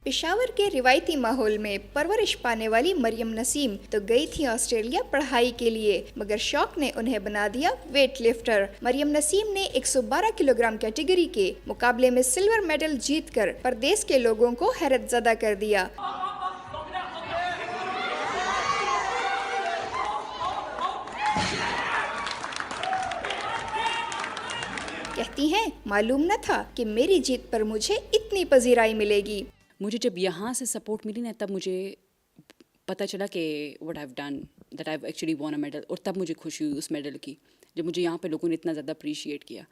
پشاور کے روایتی ماحول میں پرورش پانے والی مریم نسیم تو گئی تھی آسٹریلیا پڑھائی کے لیے، مگر شوق نے انہیں بنا دیا ویٹ لفٹر۔ مریم نسیم نے 112 کلو گرام کیٹیگری کے مقابلے میں سلور میڈل جیت کر پردیس کے لوگوں کو حیرت زدہ کر دیا۔ کہتی ہیں معلوم نہ تھا کہ میری جیت پر مجھے اتنی پذیرائی ملے گی۔ مجھے جب یہاں سے سپورٹ ملی نا، تب مجھے پتہ چلا کہ what I have done, that I have actually وون اے میڈل، اور تب مجھے خوشی ہوئی اس میڈل کی، جب مجھے یہاں پہ لوگوں نے اتنا زیادہ اپریشیٹ کیا۔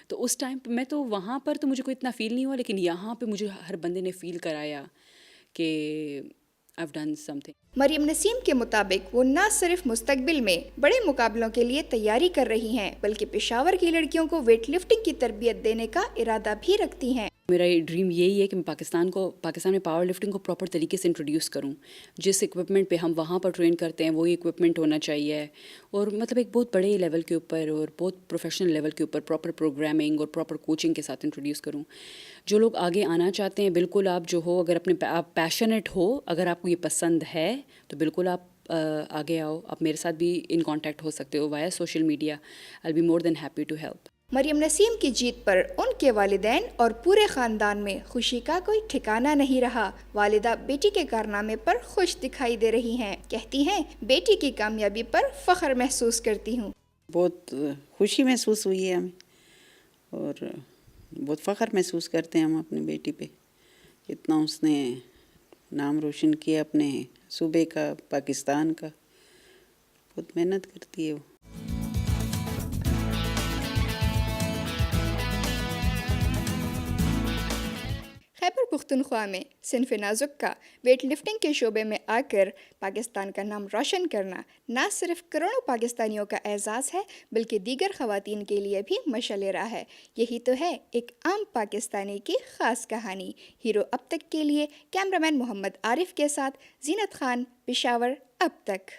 تو اس ٹائم پہ میں تو وہاں پر تو مجھے کوئی اتنا فیل نہیں ہوا، لیکن یہاں پہ مجھے ہر بندے نے فیل کرایا کہ آئی ہیو ڈن سم تھنگ۔ مریم نسیم کے مطابق وہ نہ صرف مستقبل میں بڑے مقابلوں کے لیے تیاری کر رہی ہیں، بلکہ پشاور کی لڑکیوں کو ویٹ لفٹنگ کی تربیت دینے کا ارادہ بھی رکھتی ہیں۔ میرا ڈریم یہی ہے کہ میں پاکستان میں پاور لفٹنگ کو پراپر طریقے سے انٹروڈیوس کروں۔ جس اکوپمنٹ پہ ہم وہاں پر ٹرین کرتے ہیں وہی اکوپمنٹ ہونا چاہیے، اور مطلب ایک بہت بڑے لیول کے اوپر اور بہت پروفیشنل لیول کے اوپر پراپر پروگرامنگ اور پراپر کوچنگ کے ساتھ انٹروڈیوس کروں۔ جو لوگ آگے آنا چاہتے ہیں، بالکل آپ جو ہو، اگر آپ پیشنیٹ ہو، اگر آپ کو یہ پسند ہے تو بالکل آپ آگے آؤ۔ آپ میرے ساتھ بھی ان کانٹیکٹ ہو سکتے ہو via social media. I be more than happy to help. Maryam Naseem کی جیت پر ان کے والدین اور پورے خاندان میں خوشی کا کوئی ٹھکانہ نہیں رہا۔ والدہ بیٹی کے کارنامے پر خوش دکھائی دے رہی ہیں۔ کہتی ہیں بیٹی کی کامیابی پر فخر محسوس کرتی ہوں۔ بہت خوشی محسوس ہوئی ہے ہمیں، اور بہت فخر محسوس کرتے ہیں ہم اپنی بیٹی پہ، اتنا اس نے نام روشن کیا اپنے صوبے کا، پاکستان کا۔ بہت محنت کرتی ہے وہ۔ خیبر پختونخوا میں صنف نازک کا ویٹ لفٹنگ کے شعبے میں آ کر پاکستان کا نام روشن کرنا نہ صرف کروڑوں پاکستانیوں کا اعزاز ہے، بلکہ دیگر خواتین کے لیے بھی مشعل راہ ہے۔ یہی تو ہے ایک عام پاکستانی کی خاص کہانی۔ ہیرو اب تک کے لیے کیمرامین محمد عارف کے ساتھ زینت خان، پشاور اب تک۔